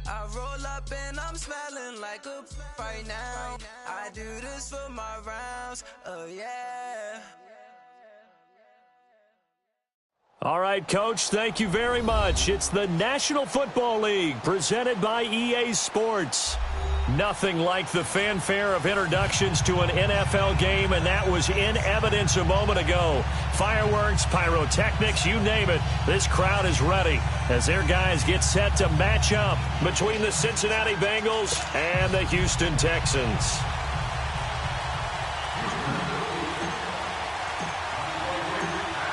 I roll up and I'm smelling like a right now. I do this for my rounds, oh yeah. All right, Coach, thank you very much. It's the National Football League presented by EA Sports. Nothing like the fanfare of introductions to an NFL game, and that was in evidence a moment ago. Fireworks, pyrotechnics, you name it. This crowd is ready as their guys get set to match up between the Cincinnati Bengals and the Houston Texans.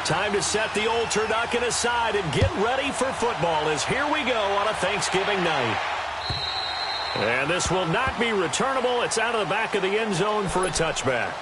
Time to set the old turducken aside and get ready for football as here we go on a Thanksgiving night. And this will not be returnable. It's out of the back of the end zone for a touchback.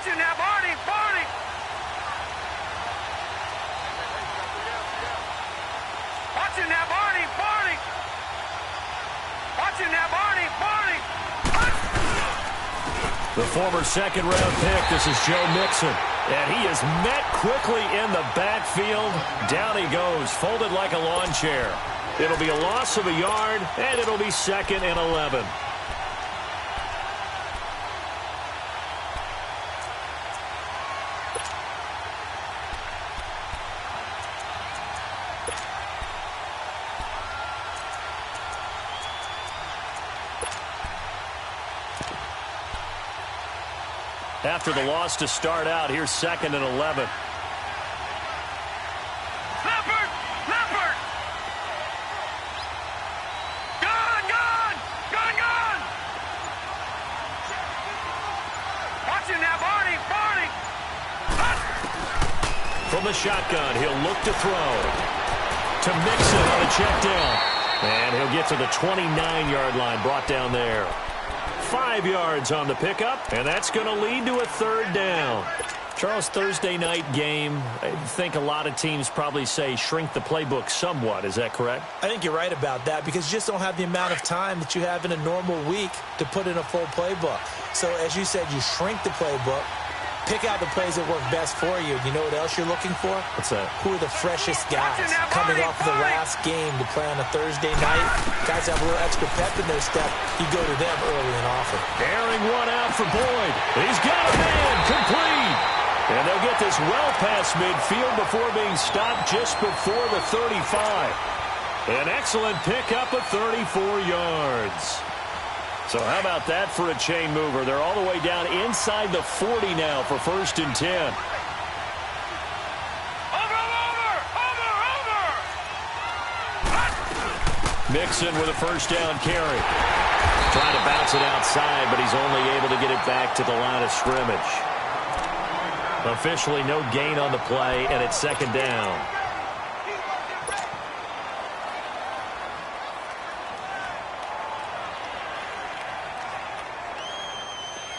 Now, Barney! Watch it now, Barney! Watch it now, Barney! The former second-round pick, this is Joe Mixon. And he is met quickly in the backfield. Down he goes, folded like a lawn chair. It'll be a loss of a yard, and it'll be 2nd and 11. After the loss to start out, here's 2nd and 11. Leopard! Gone! Watch it now, Barney! From the shotgun, he'll look to throw. To Mixon on a check down. And he'll get to the 29-yard line, brought down there. 5 yards on the pickup, and that's going to lead to a 3rd down. Charles, Thursday night game, I think a lot of teams probably say shrink the playbook somewhat. Is that correct? I think you're right about that because you just don't have the amount of time that you have in a normal week to put in a full playbook. So as you said, you shrink the playbook, pick out the plays that work best for you. You know what else you're looking for? What's that? Who are the freshest guys coming off of the last game to play on a Thursday night? Guys have a little extra pep in their step. You go to them early and often. Airing one out for Boyd. He's got a man complete. And they'll get this well past midfield before being stopped just before the 35. An excellent pickup of 34 yards. So how about that for a chain mover? They're all the way down inside the 40 now for 1st and 10. Over! Mixon with a 1st down carry. Trying to bounce it outside, but he's only able to get it back to the line of scrimmage. Officially no gain on the play, and it's 2nd down.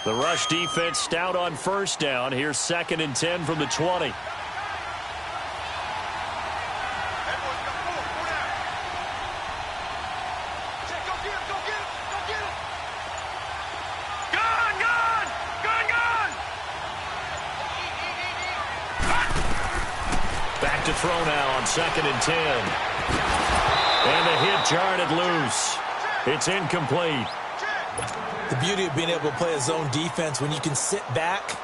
The rush defense stout on 1st down. Here's 2nd and 10 from the 20. Back to throw now on 2nd and 10. And the hit jarred it loose. It's incomplete. The beauty of being able to play a zone defense when you can sit back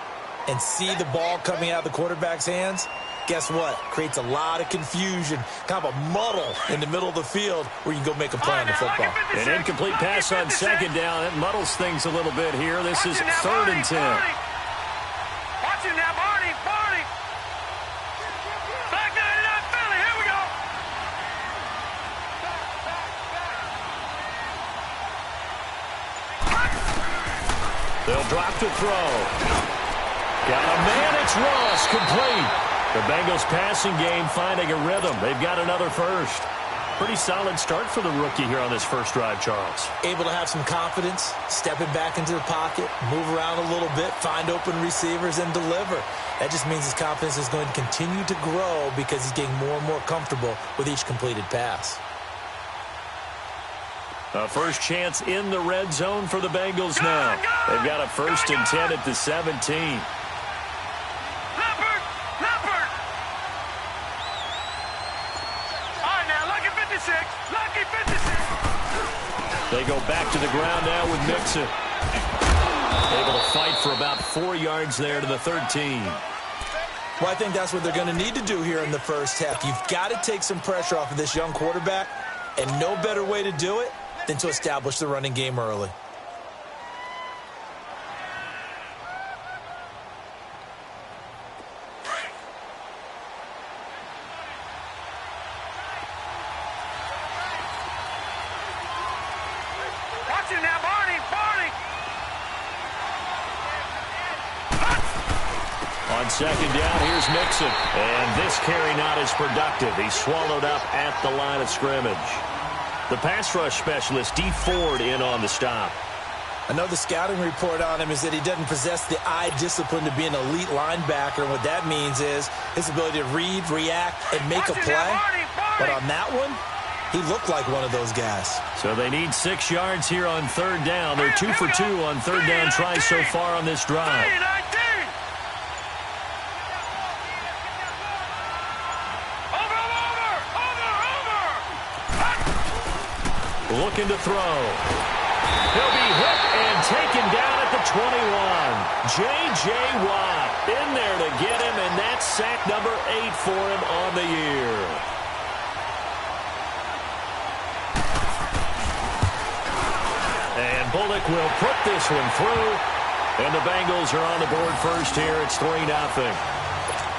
and see the ball coming out of the quarterback's hands, guess what? Creates a lot of confusion, kind of a muddle in the middle of the field where you can go make a play on the football. An incomplete pass on 2nd down. It muddles things a little bit here. This is 3rd and 10. Watch it now, Barney! Back 99 Philly, here we go! They'll drop to throw. Got a man, it's Ross, complete. The Bengals passing game finding a rhythm. They've got another first. Pretty solid start for the rookie here on this first drive, Charles. Able to have some confidence, stepping back into the pocket, move around a little bit, find open receivers, and deliver. That just means his confidence is going to continue to grow because he's getting more and more comfortable with each completed pass. A first chance in the red zone for the Bengals now. They've got a 1st and 10 at the 17. They go back to the ground now with Mixon. Able to fight for about 4 yards there to the 13. Well, I think that's what they're going to need to do here in the first half. You've got to take some pressure off of this young quarterback, and no better way to do it than to establish the running game early. On second down, here's Mixon. And this carry not as productive. He's swallowed up at the line of scrimmage. The pass rush specialist, D. Ford, in on the stop. I know the scouting report on him is that he doesn't possess the eye discipline to be an elite linebacker. And what that means is his ability to read, react, and make a play. But on that one, he looked like one of those guys. So they need 6 yards here on third down. They're 2 for 2 on third down tries so far on this drive. Looking to throw. He'll be hit and taken down at the 21. J.J. Watt in there to get him, and that's sack number 8 for him on the year. And Bullock will put this one through, and the Bengals are on the board first here. It's 3-0.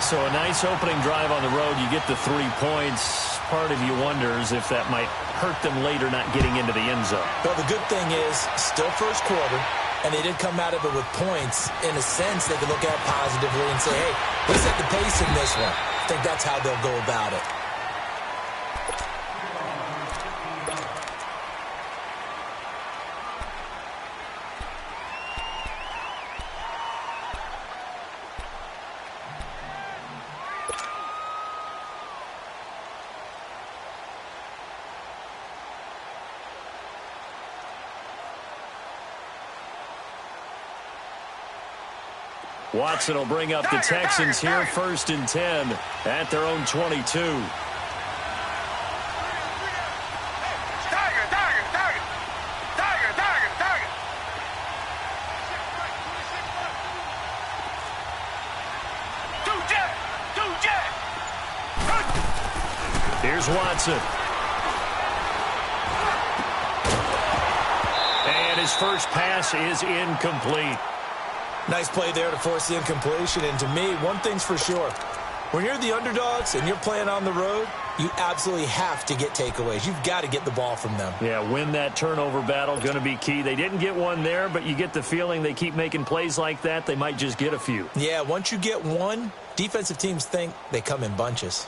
So a nice opening drive on the road. You get the 3 points. Part of you wonders if that might hurt them later not getting into the end zone. Well, the good thing is, still first quarter, and they did come out of it with points. In a sense, they can look at it positively and say, hey, we set the pace in this one. I think that's how they'll go about it. Watson will bring up the Texans here, 1st and 10 at their own 22. Here's Watson. And his first pass is incomplete. Nice play there to force the incompletion. And to me, one thing's for sure. When you're the underdogs and you're playing on the road, you absolutely have to get takeaways. You've got to get the ball from them. Yeah, win that turnover battle, going to be key. They didn't get one there, but you get the feeling they keep making plays like that, they might just get a few. Yeah, once you get one, defensive teams think they come in bunches.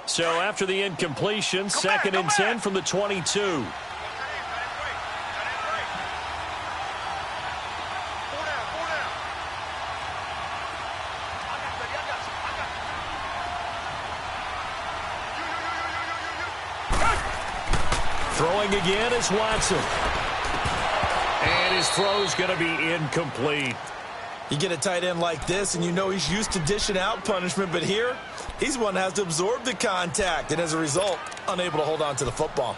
So after the incompletion, 2nd and 10 from the 22. Throwing again is Watson. And his throw's going to be incomplete. You get a tight end like this, and you know he's used to dishing out punishment, but here, he's the one that has to absorb the contact, and as a result, unable to hold on to the football.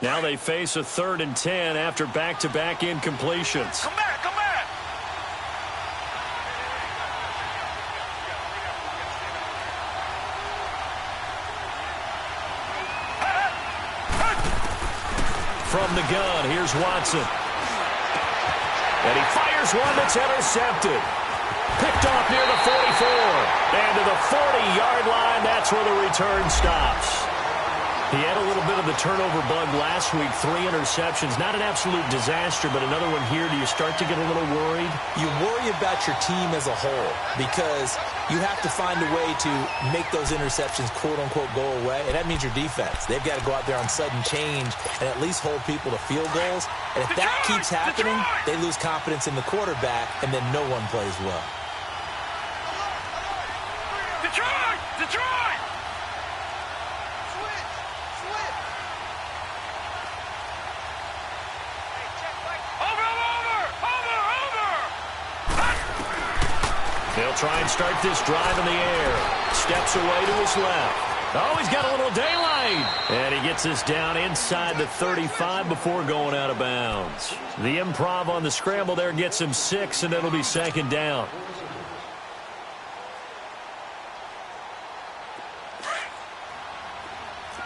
Now they face a 3rd and 10 after back-to-back incompletions. Come back, come back. From the gun, here's Watson. And he fires one that's intercepted. Picked off near the 44. And to the 40-yard line, that's where the return stops. He had a little bit of the turnover bug last week, 3 interceptions. Not an absolute disaster, but another one here. Do you start to get a little worried? You worry about your team as a whole because you have to find a way to make those interceptions, quote-unquote, go away, and that means your defense. They've got to go out there on sudden change and at least hold people to field goals. And if that keeps happening, they lose confidence in the quarterback, and then no one plays well. Detroit! Detroit! They'll try and start this drive in the air. Steps away to his left. Oh, he's got a little daylight. And he gets this down inside the 35 before going out of bounds. The improv on the scramble there gets him 6, and it'll be second down.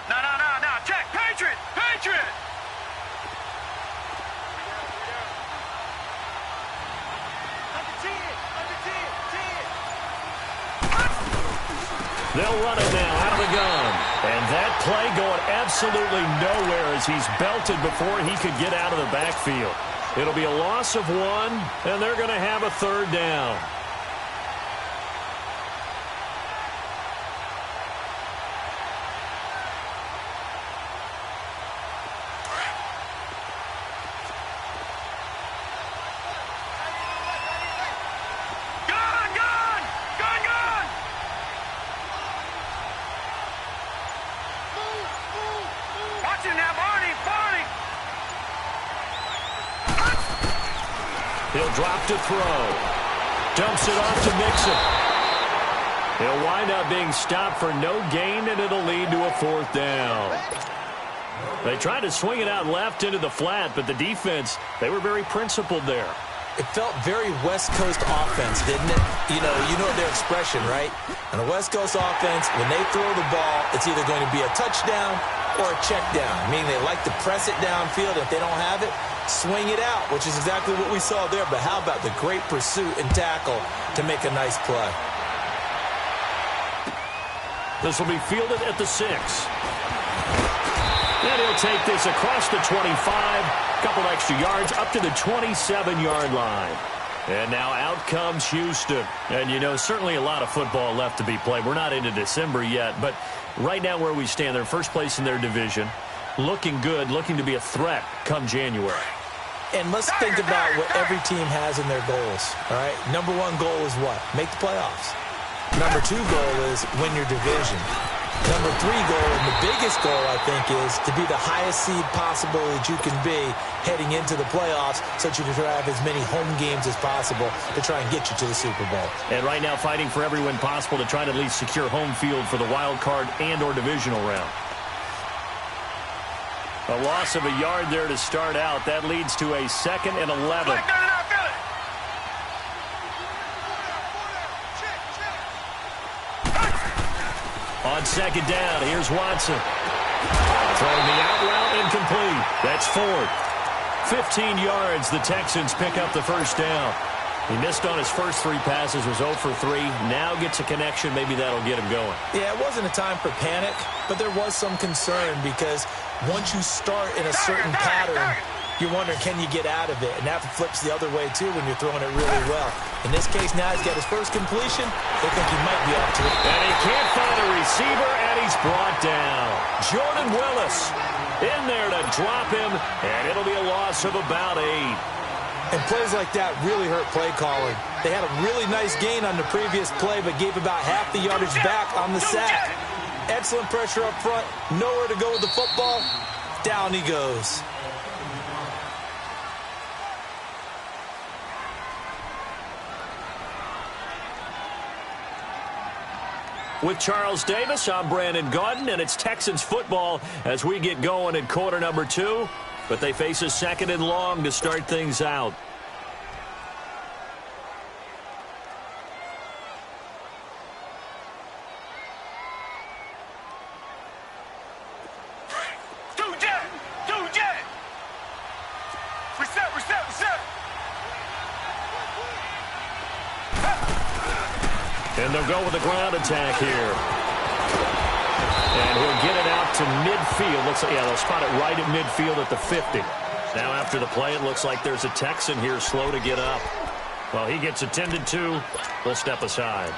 No. Check. Patriot! Patriot! They'll run it now out of the gun. And that play going absolutely nowhere as he's belted before he could get out of the backfield. It'll be a loss of 1, and they're going to have a third down. He'll drop to throw. Dumps it off to Mixon. He'll wind up being stopped for no gain, and it'll lead to a 4th down. They tried to swing it out left into the flat, but the defense, they were very principled there. It felt very West Coast offense, didn't it? You know their expression, right? On a West Coast offense, when they throw the ball, it's either going to be a touchdown or a check down, meaning they like to press it downfield. If they don't have it, swing it out, which is exactly what we saw there. But how about the great pursuit and tackle to make a nice play? This will be fielded at the 6. And he'll take this across the 25, couple extra yards up to the 27-yard line. And now out comes Houston. And, certainly a lot of football left to be played. We're not into December yet, but right now where we stand, they're first place in their division. Looking good, looking to be a threat come January. And let's think about what every team has in their goals, all right? Number 1 goal is what? Make the playoffs. Number 2 goal is win your division. Number 3 goal, and the biggest goal, I think, is to be the highest seed possible that you can be heading into the playoffs so that you can have as many home games as possible to try and get you to the Super Bowl. And right now fighting for every win possible to try to at least secure home field for the wild card and or divisional round. A loss of a yard there to start out. That leads to a 2nd and 11. On 2nd down, here's Watson. Throwing the out route incomplete. That's 4th. 15 yards, the Texans pick up the first down. He missed on his first 3 passes, was 0 for 3. Now gets a connection. Maybe that'll get him going. Yeah, it wasn't a time for panic, but there was some concern because once you start in a certain pattern, you're wondering, can you get out of it? And that flips the other way, too, when you're throwing it really well. In this case, now he's got his first completion. They think he might be up to it. And he can't find a receiver, and he's brought down. Jordan Willis in there to drop him, and it'll be a loss of about 8. And plays like that really hurt play calling. They had a really nice gain on the previous play, but gave about half the yardage back on the sack. Excellent pressure up front. Nowhere to go with the football. Down he goes. With Charles Davis, I'm Brandon Gaudin, and it's Texans football as we get going in quarter number 2. But they face a 2nd and long to start things out. Reset. And they'll go with the ground attack here. And he'll get it out to midfield. Looks like, yeah, they'll spot it right at midfield at the 50. Now after the play, it looks like there's a Texan here slow to get up. Well, he gets attended to. They'll step aside.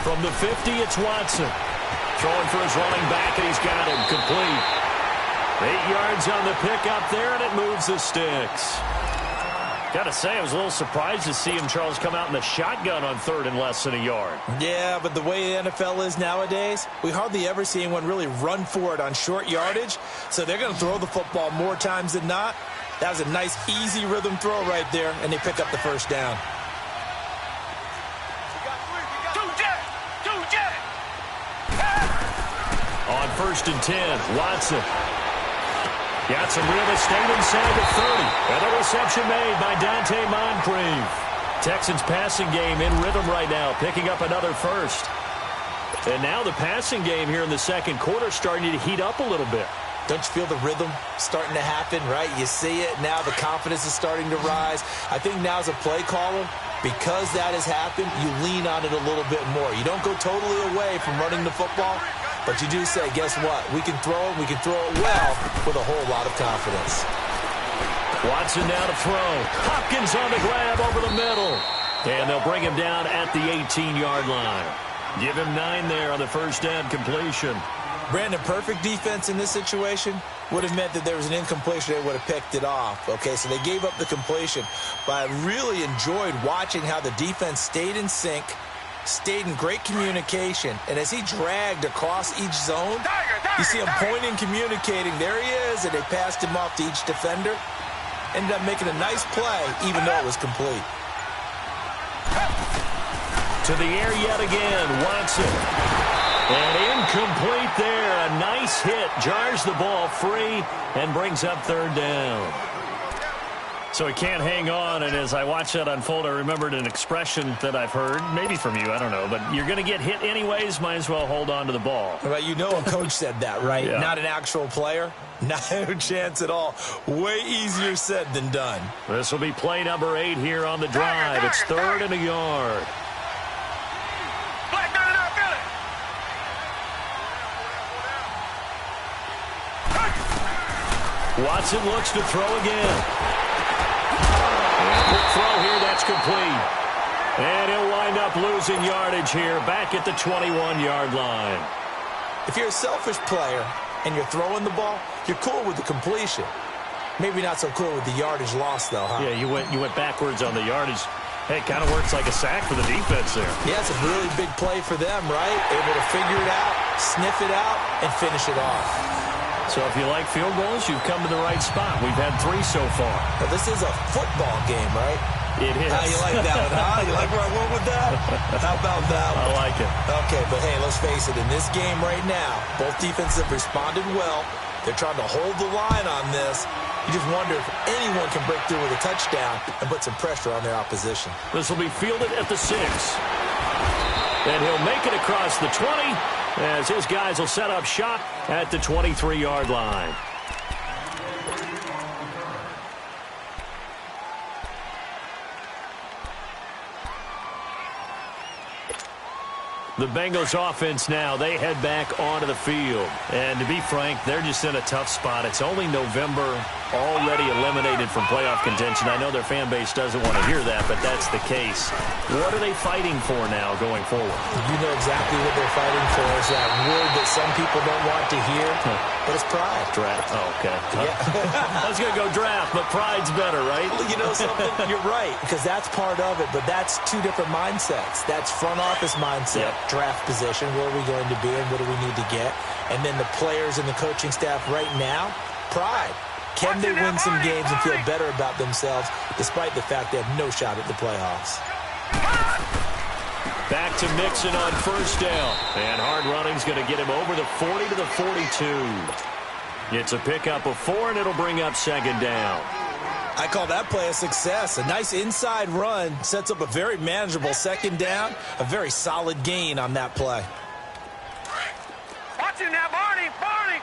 From the 50, it's Watson. Throwing for his running back, and he's got him complete. 8 yards on the pickup there, and it moves the sticks. Got to say, I was a little surprised to see him, Charles, come out in the shotgun on 3rd and less than a yard. Yeah, but the way the NFL is nowadays, we hardly ever see anyone really run for it on short yardage. So they're going to throw the football more times than not. That was a nice, easy rhythm throw right there, and they pick up the first down. On 1st and 10, Watson. Got some real estate inside the 30. And a reception made by Dante Moncrief. Texans passing game in rhythm right now, picking up another first. And now the passing game here in the second quarter starting to heat up a little bit. Don't you feel the rhythm starting to happen, right? You see it. Now the confidence is starting to rise. I think now as a play caller, because that has happened, you lean on it a little bit more. You don't go totally away from running the football, but you do say, guess what? We can throw it. We can throw it well with a whole lot of confidence. Watson now to throw. Hopkins on the grab over the middle. And they'll bring him down at the 18-yard line. Give him 9 there on the first down completion. Brandon, perfect defense in this situation would have meant that there was an incompletion. They would have picked it off. Okay, so they gave up the completion. But I really enjoyed watching how the defense stayed in sync, stayed in great communication, and as he dragged across each zone, you see him pointing, communicating. There he is, and they passed him off to each defender. Ended up making a nice play, even though it was complete. To the air yet again, Watson. And incomplete there. A nice hit. Jars the ball free and brings up 3rd down. So he can't hang on, and as I watch that unfold, I remembered an expression that I've heard, maybe from you, I don't know, but you're going to get hit anyways, might as well hold on to the ball. Well, you know a coach said that, right? Yeah. Not an actual player. Not a chance at all. Way easier said than done. This will be play number 8 here on the drive. It's 3rd and a yard. Watson looks to throw again. And quick throw here, that's complete. And he'll wind up losing yardage here, back at the 21-yard line. If you're a selfish player and you're throwing the ball, you're cool with the completion. Maybe not so cool with the yardage loss, though, huh? Yeah, you went backwards on the yardage. Hey, it kind of works like a sack for the defense there. Yeah, it's a really big play for them, right? Able to figure it out, sniff it out, and finish it off. So if you like field goals, you've come to the right spot. We've had 3 so far. But this is a football game, right? It is. You like that one, huh? You like where I went with that? How about that one? I like it. Okay, but hey, let's face it. In this game right now, both defenses have responded well. They're trying to hold the line on this. You just wonder if anyone can break through with a touchdown and put some pressure on their opposition. This will be fielded at the 6. And he'll make it across the 20 as his guys will set up shop at the 23-yard line. The Bengals offense now, they head back onto the field. And to be frank, they're just in a tough spot. It's only November, already eliminated from playoff contention. I know their fan base doesn't want to hear that, but that's the case. What are they fighting for now going forward? You know exactly what they're fighting for. Is that word that some people don't want to hear, but it's pride. Draft. Oh, okay. Yeah. I was going to go draft, but pride's better, right? Well, you know something? You're right, because that's part of it, but that's 2 different mindsets. That's front office mindset. Yep. Draft position, where are we going to be and what do we need to get? And then the players and the coaching staff right now, pride. Can they win some games and feel better about themselves despite the fact they have no shot at the playoffs? Back to Mixon on first down. And hard running's going to get him over the 40 to the 42. It's a pickup of 4, and it'll bring up second down. I call that play a success. A nice inside run sets up a very manageable second down. A very solid gain on that play. Watch him now, Barney! Barney!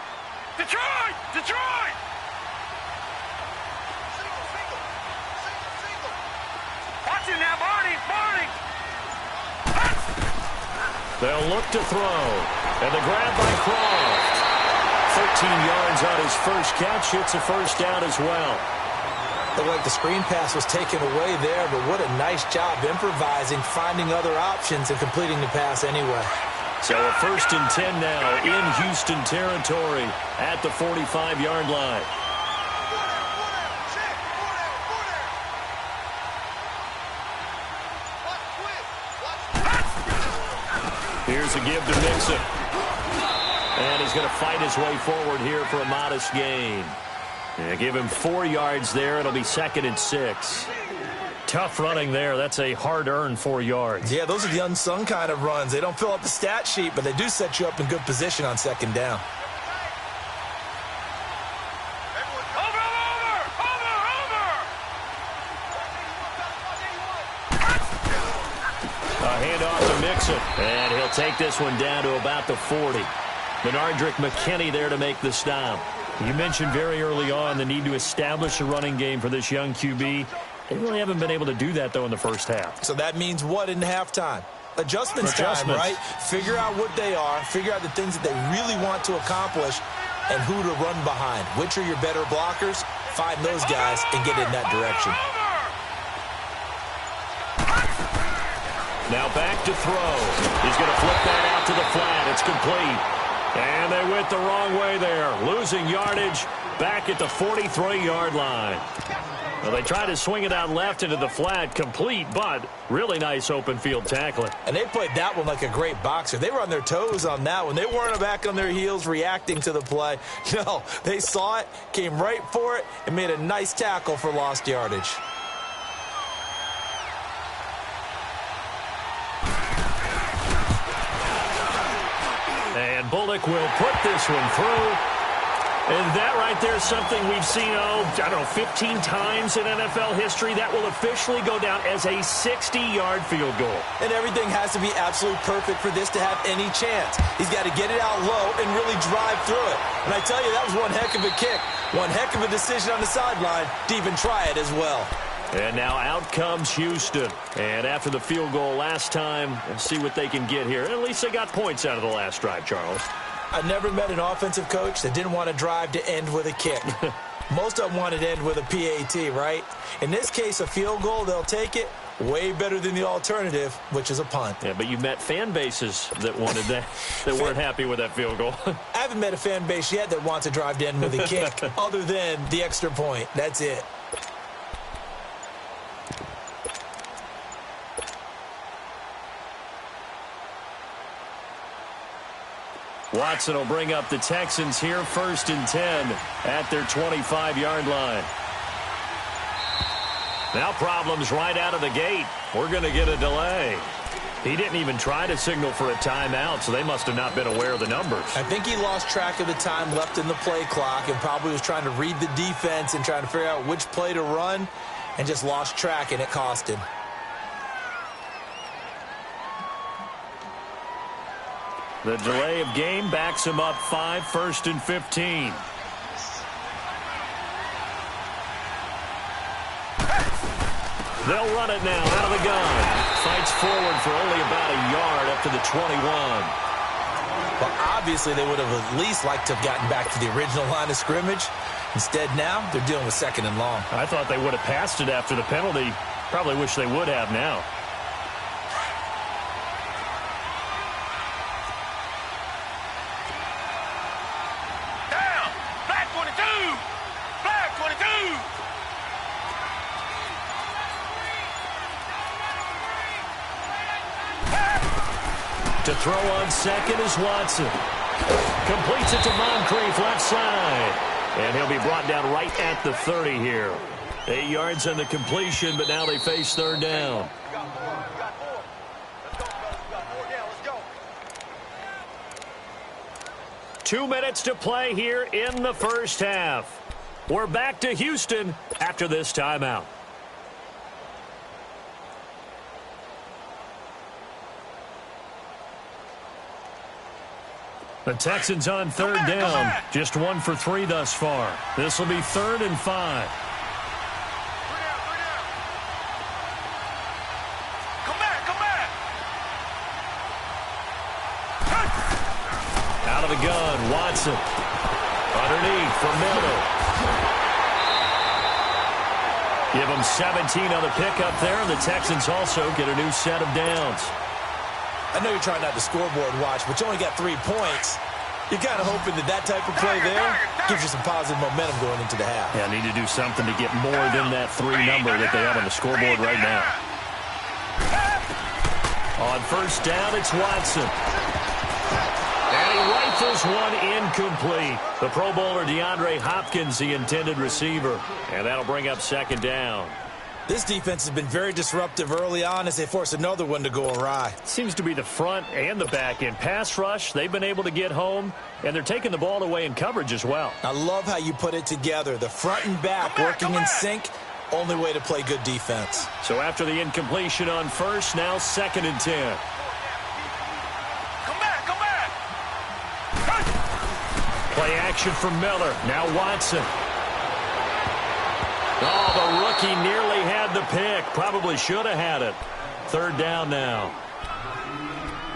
Detroit! Detroit! Watch him now, Barney! Barney! They'll look to throw. And the grab by Croft. 13 yards on his first catch. It's a first down as well. Looked like the screen pass was taken away there, but what a nice job improvising, finding other options, and completing the pass anyway. So a 1st and 10 now in Houston territory at the 45-yard line. Here's a give to Mixon. And he's going to fight his way forward here for a modest gain. Yeah, give him 4 yards there. It'll be 2nd and 6. Tough running there. That's a hard-earned 4 yards. Yeah, those are the unsung kind of runs. They don't fill up the stat sheet, but they do set you up in good position on second down. A handoff to Mixon. And he'll take this one down to about the 40. Benardrick McKinney there to make the stop. You mentioned very early on the need to establish a running game for this young QB. They really haven't been able to do that, though, in the first half. So that means what in halftime? Adjustments time, right? Figure out what they are, figure out the things that they really want to accomplish, and who to run behind. Which are your better blockers? Find those guys and get in that direction. Now back to throw. He's going to flip that out to the flat. It's complete. And they went the wrong way there. Losing yardage back at the 43-yard line. Well, they tried to swing it out left into the flat, complete, but really nice open field tackling. And they played that one like a great boxer. They were on their toes on that one. They weren't back on their heels reacting to the play. No, they saw it, came right for it, and made a nice tackle for lost yardage. And Bullock will put this one through. And that right there is something we've seen, 15 times in NFL history. That will officially go down as a 60-yard field goal. And everything has to be absolutely perfect for this to have any chance. He's got to get it out low and really drive through it. And I tell you, that was one heck of a kick. One heck of a decision on the sideline to even try it as well. And now out comes Houston. And after the field goal last time, let's see what they can get here. At least they got points out of the last drive, Charles. I've never met an offensive coach that didn't want to drive to end with a kick. Most of them wanted to end with a PAT, right? In this case, a field goal, they'll take it. Way better than the alternative, which is a punt. Yeah, but you met fan bases that wanted that, that weren't happy with that field goal. I haven't met a fan base yet that wants to drive to end with a kick other than the extra point. That's it. Watson will bring up the Texans here, 1st and 10 at their 25-yard line. Now problems right out of the gate. We're going to get a delay. He didn't even try to signal for a timeout, so they must have not been aware of the numbers. I think he lost track of the time left in the play clock and probably was trying to read the defense and trying to figure out which play to run and just lost track, and it cost him. The delay of game backs him up 5, 1st and 15. They'll run it now out of the gun. Fights forward for only about a yard up to the 21. Well, obviously they would have at least liked to have gotten back to the original line of scrimmage. Instead now they're dealing with 2nd and long. I thought they would have passed it after the penalty. Probably wish they would have now. To throw on second is Watson. Completes it to Moncrief, left side. And he'll be brought down right at the 30 here. 8 yards on the completion, but now they face 3rd down. 2 minutes to play here in the first half. We're back to Houston after this timeout. The Texans on third down. Just 1 for 3 thus far. This will be 3rd and 5. Come back. Out of the gun, Watson. Underneath for Miller. Give them 17 on the pickup there, and the Texans also get a new set of downs. I know you're trying not to scoreboard watch, but you only got 3 points. You're kind of hoping that type of play there gives you some positive momentum going into the half. Yeah, need to do something to get more than that 3 number that they have on the scoreboard right now. On first down, it's Watson. And he rifles one incomplete. The Pro Bowler DeAndre Hopkins, the intended receiver. And that'll bring up 2nd down. This defense has been very disruptive early on as they force another one to go awry. Seems to be the front and the back end. Pass rush, they've been able to get home, and they're taking the ball away in coverage as well. I love how you put it together. The front and back working in sync, only way to play good defense. So after the incompletion on first, now 2nd and 10. Come back. Play action from Miller. Now Watson. Oh, the rookie nearly had the pick. Probably should have had it. 3rd down now.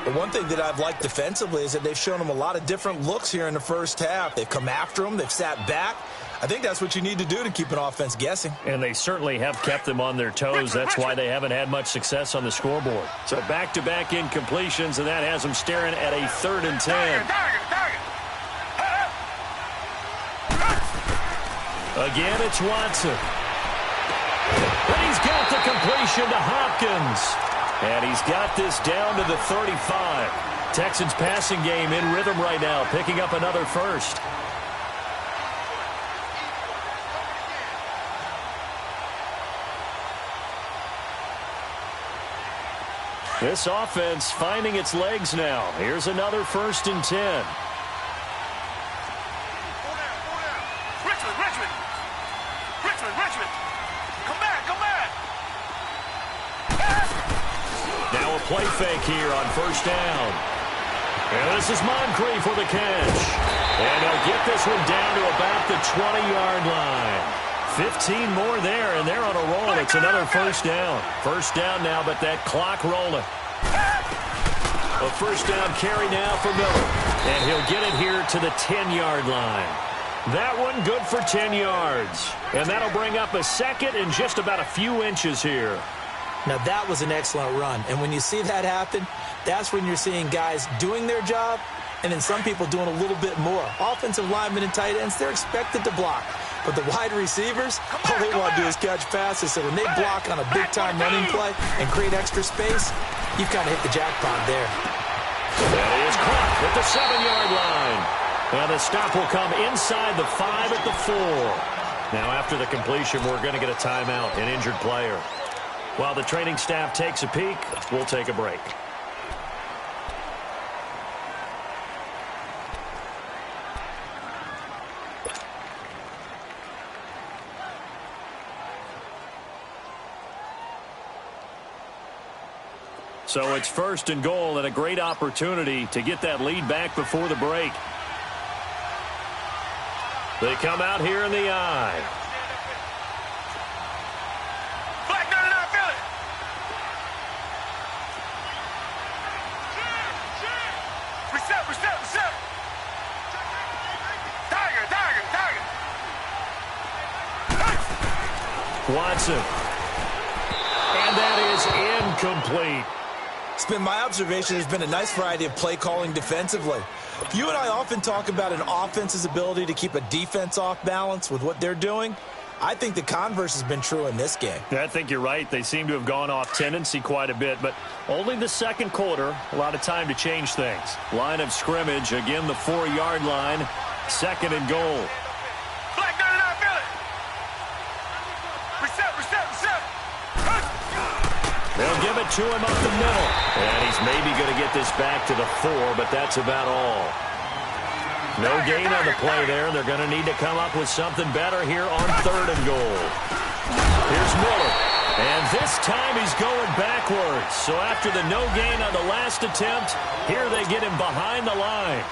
The one thing that I've liked defensively is that they've shown them a lot of different looks here in the first half. They've come after them. They've sat back. I think that's what you need to do to keep an offense guessing. And they certainly have kept them on their toes. That's why they haven't had much success on the scoreboard. So back-to-back incompletions, and that has them staring at a 3rd and 10. Again, it's Watson. And he's got the completion to Hopkins. And he's got this down to the 35. Texans passing game in rhythm right now, picking up another first. This offense finding its legs now. Here's another 1st and 10. Richmond. Come back. Now a play fake here on first down. And this is Moncrief for the catch. And he'll get this one down to about the 20-yard line. 15 more there, and they're on a roll. It's another 1st down. 1st down now, but that clock rolling. A 1st down carry now for Miller. And he'll get it here to the 10-yard line. That one good for 10 yards. And that'll bring up a 2nd and just about a few inches here. Now, that was an excellent run. And when you see that happen, that's when you're seeing guys doing their job and then some people doing a little bit more. Offensive linemen and tight ends, they're expected to block. But the wide receivers, all they want to do is catch passes. So when they block on a big-time running play and create extra space, you've kind of hit the jackpot there. That is caught at the 7-yard line. And the stop will come inside the 5 at the 4. Now, after the completion, we're going to get a timeout, an injured player. While the training staff takes a peek, we'll take a break. So it's 1st and goal and a great opportunity to get that lead back before the break. They come out here in the eye. Black 99, feel it. Reset. Tiger. Watson. And that is incomplete. It's been my observation there's been a nice variety of play calling defensively. You and I often talk about an offense's ability to keep a defense off balance with what they're doing. I think the converse has been true in this game. I think you're right. They seem to have gone off tendency quite a bit, but only the 2nd quarter, a lot of time to change things. Line of scrimmage, again the 4-yard line, 2nd and goal. Black 99, feel it. Reset. They'll give it to him up the middle. And he's maybe going to get this back to the 4, but that's about all. No gain on the play there. They're going to need to come up with something better here on 3rd and goal. Here's Miller. And this time he's going backwards. So after the no gain on the last attempt, here they get him behind the line.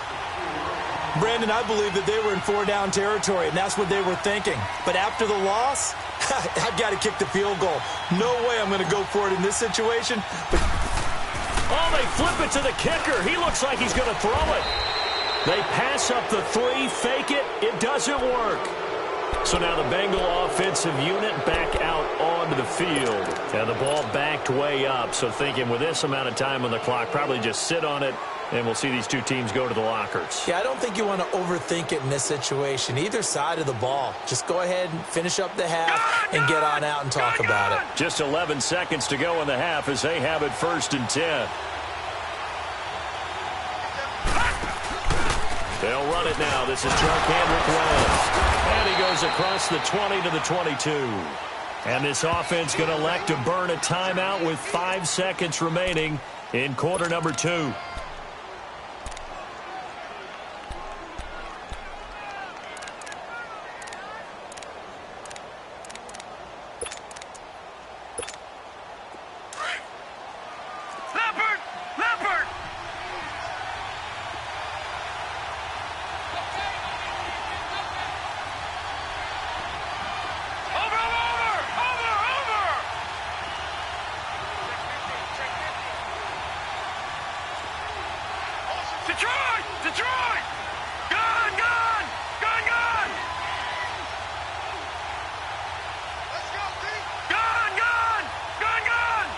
Brandon, I believe that they were in 4-down territory, and that's what they were thinking. But after the loss, I've got to kick the field goal. No way I'm going to go for it in this situation. But oh, they flip it to the kicker. He looks like he's going to throw it. They pass up the 3, fake it. It doesn't work. So now the Bengal offensive unit back out onto the field. And the ball backed way up. So thinking with this amount of time on the clock, probably just sit on it, and we'll see these two teams go to the lockers. Yeah, I don't think you want to overthink it in this situation. Either side of the ball. Just go ahead and finish up the half and get on out and talk about it. Just 11 seconds to go in the half as they have it 1st and 10. They'll run it now. This is Charkandrick West. And he goes across the 20 to the 22. And this offense going to elect to burn a timeout with 5 seconds remaining in quarter number 2. Detroit! Gone! Gone! Gone! Gone! Let's go, Pete! Gone! Gone! Gone! Gone!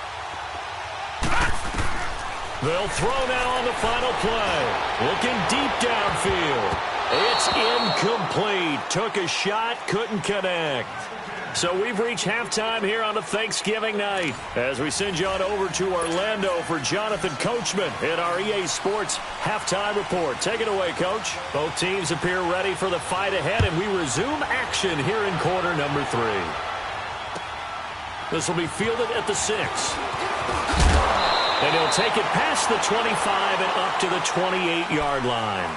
They'll throw now on the final play. Looking deep downfield. It's incomplete. Took a shot, couldn't connect. So we've reached halftime here on a Thanksgiving night as we send you on over to Orlando for Jonathan Coachman in our EA Sports Halftime Report. Take it away, Coach. Both teams appear ready for the fight ahead, and we resume action here in quarter number 3. This will be fielded at the 6. And he'll take it past the 25 and up to the 28-yard line.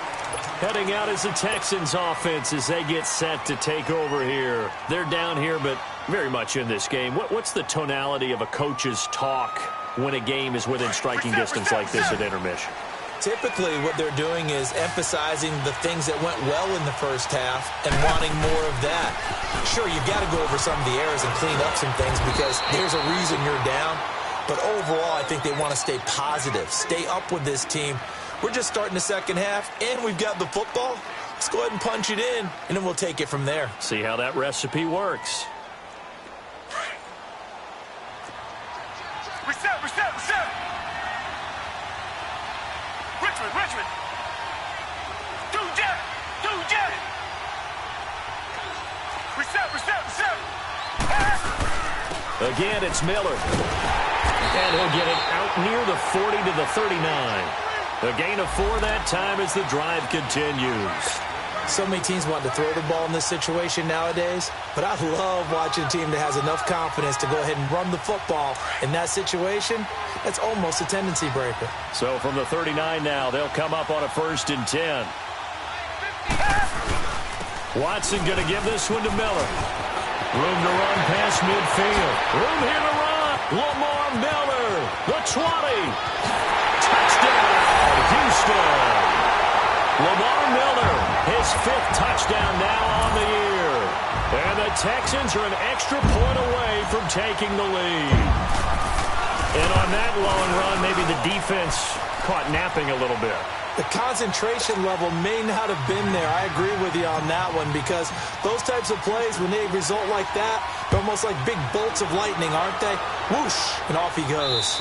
Heading out is the Texans offense as they get set to take over here. They're down here, but very much in this game. What's the tonality of a coach's talk when a game is within striking distance like this at intermission? Typically, what they're doing is emphasizing the things that went well in the first half and wanting more of that. Sure, you've got to go over some of the errors and clean up some things because there's a reason you're down. But overall, I think they want to stay positive, stay up with this team. We're just starting the second half, and we've got the football. Let's go ahead and punch it in, and then we'll take it from there. See how that recipe works. Reset! Richmond! Two jet! Reset! Again, it's Miller. And he'll get it out near the 40 to the 39. A gain of 4 that time as the drive continues. So many teams want to throw the ball in this situation nowadays, but I love watching a team that has enough confidence to go ahead and run the football. In that situation, that's almost a tendency breaker. So from the 39 now, they'll come up on a 1st and 10. Watson going to give this one to Miller. Room to run past midfield. Room here to run. Lamar Miller, the 20. Touchdown, Houston. Lamar Miller, his 5th touchdown now on the year. And the Texans are an extra point away from taking the lead. And on that long run, maybe the defense caught napping a little bit. The concentration level may not have been there. I agree with you on that one because those types of plays, when they result like that, they're almost like big bolts of lightning, aren't they? Whoosh, and off he goes.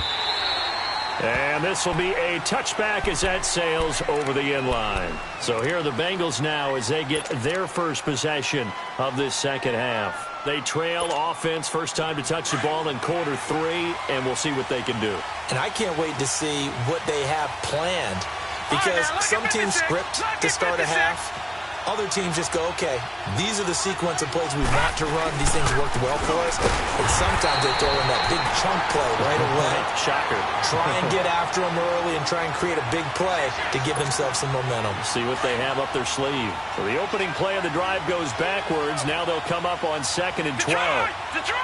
And this will be a touchback as that sails over the end line. So here are the Bengals now as they get their first possession of this second half. They trail offense, first time to touch the ball in quarter 3, and we'll see what they can do. And I can't wait to see what they have planned because some teams script to start a half, Other teams just go, okay, these are the sequence of plays we want to run. These things worked well for us. And sometimes they throw in that big chunk play right away. Shocker. Try and get after them early and try and create a big play to give themselves some momentum. See what they have up their sleeve. So the opening play of the drive goes backwards. Now they'll come up on 2nd and 12. Detroit!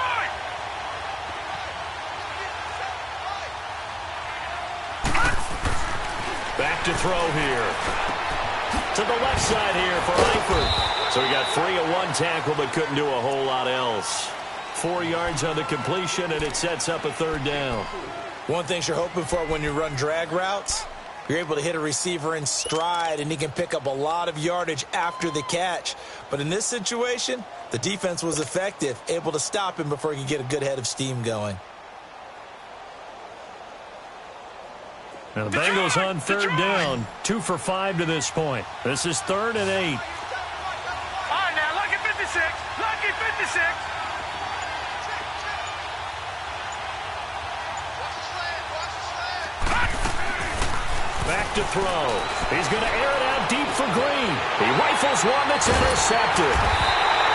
Back to throw here. To the left side here for Eifert. So he got 3 of 1 tackle, but couldn't do a whole lot else. 4 yards on the completion, and it sets up a 3rd down. One thing you're hoping for when you run drag routes, you're able to hit a receiver in stride, and he can pick up a lot of yardage after the catch. But in this situation, the defense was effective, able to stop him before he could get a good head of steam going. Now the Bengals on 3rd down, 2 for 5 to this point. This is 3rd and 8. All right, now, lucky 56. Lucky 56. Back to throw. He's going to air it out deep for Green. He rifles one that's intercepted.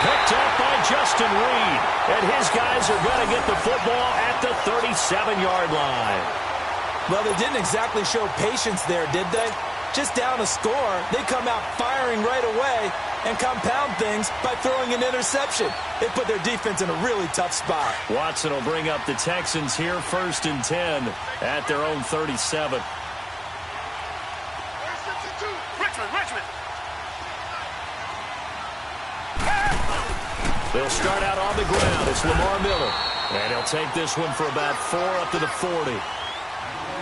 Picked up by Justin Reed. And his guys are going to get the football at the 37-yard line. Well, they didn't exactly show patience there, did they? Just down a score, they come out firing right away and compound things by throwing an interception. They put their defense in a really tough spot. Watson will bring up the Texans here, 1st and 10 at their own 37. Richmond. They'll start out on the ground. It's Lamar Miller. And he'll take this one for about 4 up to the 40.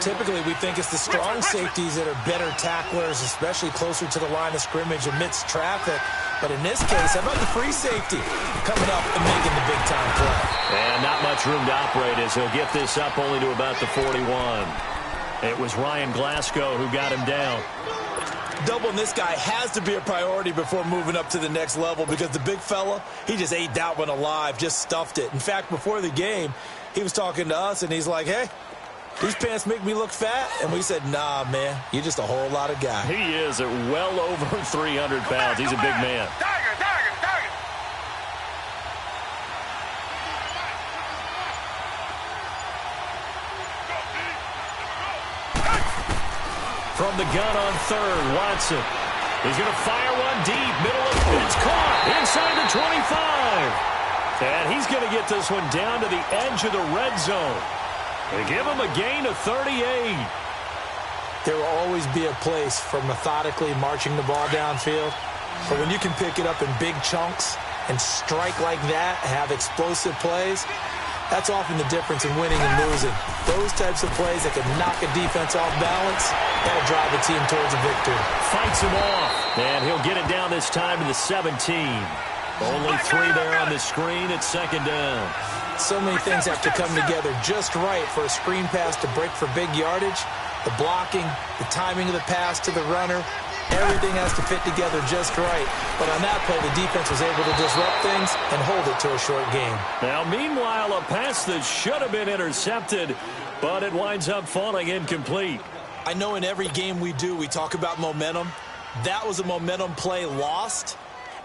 Typically, we think it's the strong safeties that are better tacklers, especially closer to the line of scrimmage amidst traffic. But in this case, how about the free safety coming up and making the big-time play? And not much room to operate as he'll get this up only to about the 41. It was Ryan Glasgow who got him down. Doubling this guy has to be a priority before moving up to the next level because the big fella, he just ate that one alive, just stuffed it. In fact, before the game, he was talking to us, and he's like, hey, these pants make me look fat? And we said, nah, man, you're just a whole lot of guy. He is at well over 300 pounds. He's a big man. Tiger. From the gun on 3rd, Watson. He's going to fire one deep, middle of it. It's caught inside the 25. And he's going to get this one down to the edge of the red zone. They give him a gain of 38. There will always be a place for methodically marching the ball downfield. But when you can pick it up in big chunks and strike like that, have explosive plays, that's often the difference in winning and losing. Those types of plays that can knock a defense off balance, that'll drive a team towards a victory. Fights him off, and he'll get it down this time to the 17. Only 3 there on the screen at 2nd down. So many things have to come together just right for a screen pass to break for big yardage. The blocking, the timing of the pass to the runner, everything has to fit together just right. But on that play, the defense was able to disrupt things and hold it to a short game. Now, meanwhile, a pass that should have been intercepted, but it winds up falling incomplete. I know in every game we do, we talk about momentum. That was a momentum play lost.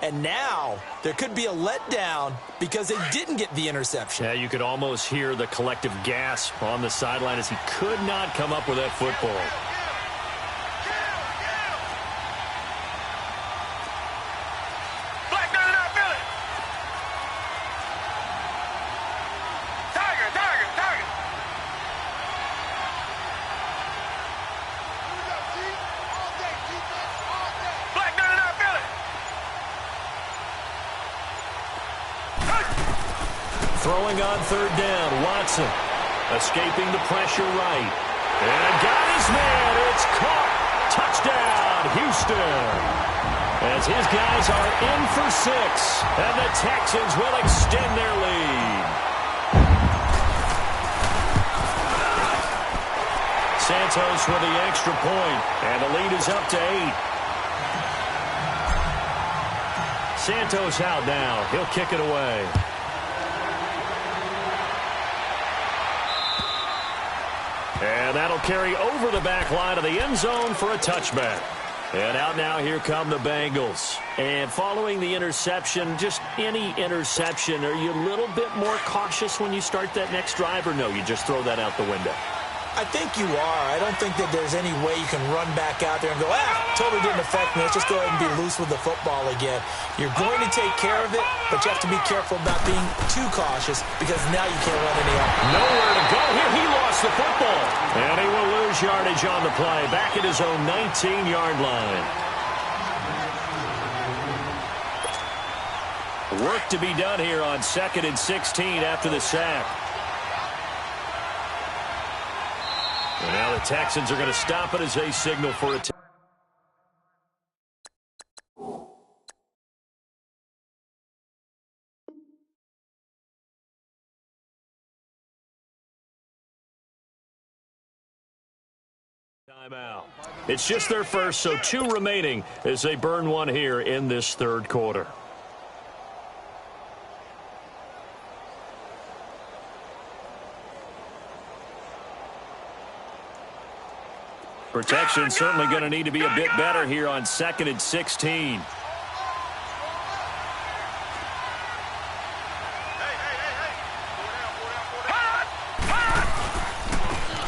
And now there could be a letdown because they didn't get the interception. Yeah, you could almost hear the collective gasp on the sideline as he could not come up with that football. Throwing on 3rd down, Watson escaping the pressure right. And got his man. It's caught. Touchdown, Houston. As his guys are in for 6. And the Texans will extend their lead. Santos with the extra point. And the lead is up to 8. Santos out now. He'll kick it away. And that'll carry over the back line of the end zone for a touchback. And out now, here come the Bengals. And following the interception, just any interception, are you a little bit more cautious when you start that next drive, or no, you just throw that out the window? I think you are. I don't think that there's any way you can run back out there and go, totally didn't affect me. Let's just go ahead and be loose with the football again. You're going to take care of it, but you have to be careful about being too cautious because now you can't run any up. Nowhere to go here. He lost the football. And he will lose yardage on the play. Back at his own 19-yard line. Work to be done here on 2nd and 16 after the sack. And now the Texans are going to stop it as they signal for a timeout. It's just their first, so 2 remaining as they burn one here in this third quarter. Protection certainly going to need to be a bit better here on 2nd and 16.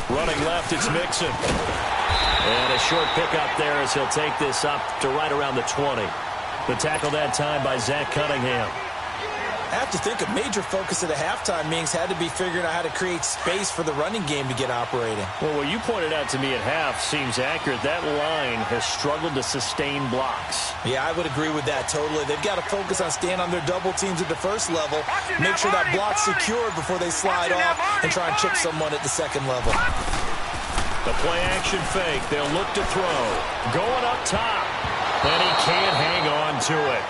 Running left, it's Mixon. And a short pickup there as he'll take this up to right around the 20. The tackle that time by Zach Cunningham. I have to think a major focus of the halftime meetings had to be figuring out how to create space for the running game to get operating. Well, what you pointed out to me at half seems accurate. That line has struggled to sustain blocks. Yeah, I would agree with that totally. They've got to focus on staying on their double teams at the first level, make sure that block's secured before they slide off and try and chip someone at the second level. The play action fake. They'll look to throw. Going up top. And he can't hang on to it.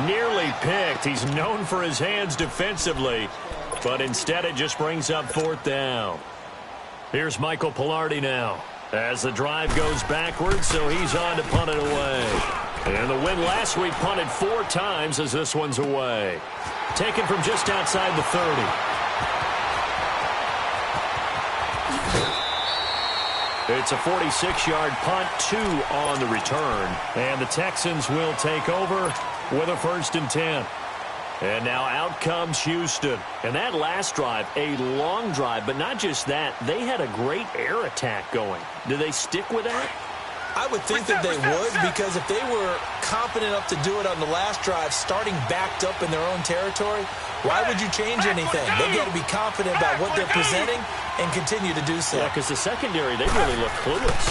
Nearly picked. He's known for his hands defensively, but instead it just brings up 4th down. Here's Michael Pilardi now as the drive goes backwards, so he's on to punt it away. And the win last week punted 4 times as this one's away. Taken from just outside the 30. It's a 46-yard punt, 2 on the return. And the Texans will take over with a 1st and 10. And now out comes Houston. And that last drive, a long drive, but not just that. They had a great air attack going. Do they stick with that? I would think that they would, because if they were confident enough to do it on the last drive, starting backed up in their own territory, why would you change anything? They've got to be confident about what they're presenting and continue to do so. Yeah, because the secondary, they really look clueless.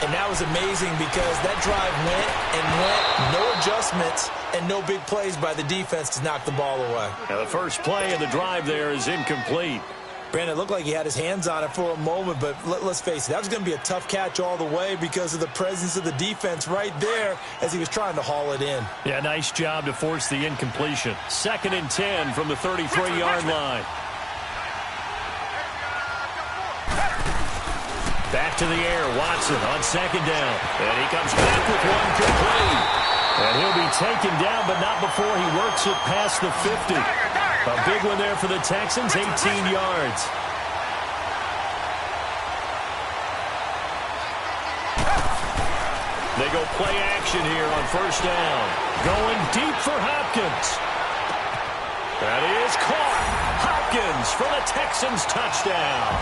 And that was amazing because that drive went and went, no adjustments, and no big plays by the defense to knock the ball away. Now the first play of the drive there is incomplete. Brandon, it looked like he had his hands on it for a moment, but let's face it, that was going to be a tough catch all the way because of the presence of the defense right there as he was trying to haul it in. Yeah, nice job to force the incompletion. 2nd and 10 from the 33-yard line. Back to the air, Watson on 2nd down. And he comes back with one complete. And he'll be taken down, but not before he works it past the 50. A big one there for the Texans, 18 yards. They go play action here on 1st down. Going deep for Hopkins. That is caught. Hopkins for the Texans touchdown.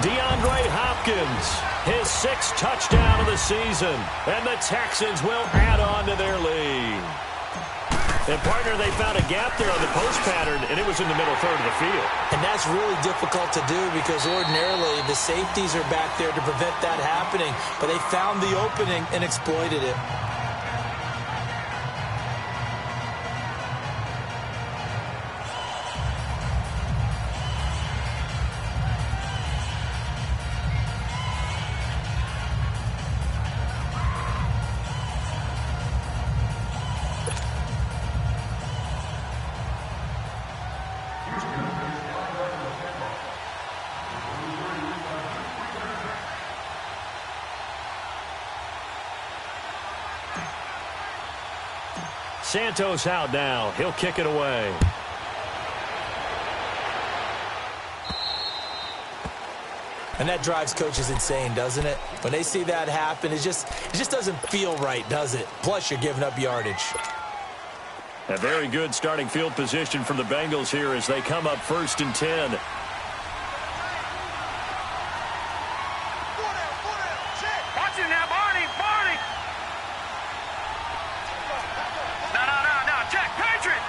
DeAndre Hopkins, his 6th touchdown of the season. And the Texans will add on to their lead. And, partner, they found a gap there on the post pattern, and it was in the middle third of the field. And that's really difficult to do because ordinarily the safeties are back there to prevent that happening. But they found the opening and exploited it. Santos out now. He'll kick it away. And that drives coaches insane, doesn't it? When they see that happen, it just doesn't feel right, does it? Plus, you're giving up yardage. A very good starting field position for the Bengals here as they come up 1st and 10. Watch it now, Barney. No, check. Patriot.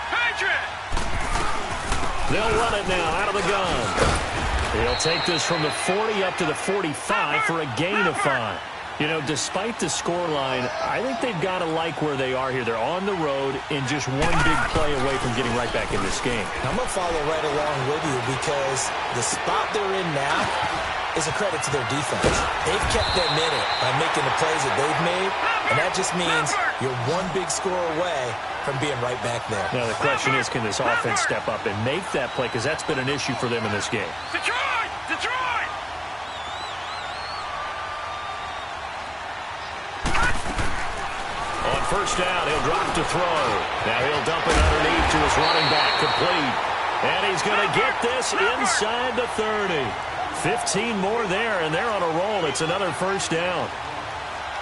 They'll run it now out of the gun. He'll take this from the 40 up to the 45 for a gain of 5. You know, despite the scoreline, I think they've got to like where they are here. They're on the road and just one big play away from getting right back in this game. I'm going to follow right along with you because the spot they're in now is a credit to their defense. They've kept them in it by making the plays that they've made, and that just means you're one big score away from being right back there. Now, the question is, can this offense step up and make that play? Because that's been an issue for them in this game. Detroit! On 1st down, he'll drop to throw. Now he'll dump it underneath to his running back, complete. And he's going to get this inside the 30. 15 more there, and they're on a roll. It's another 1st down.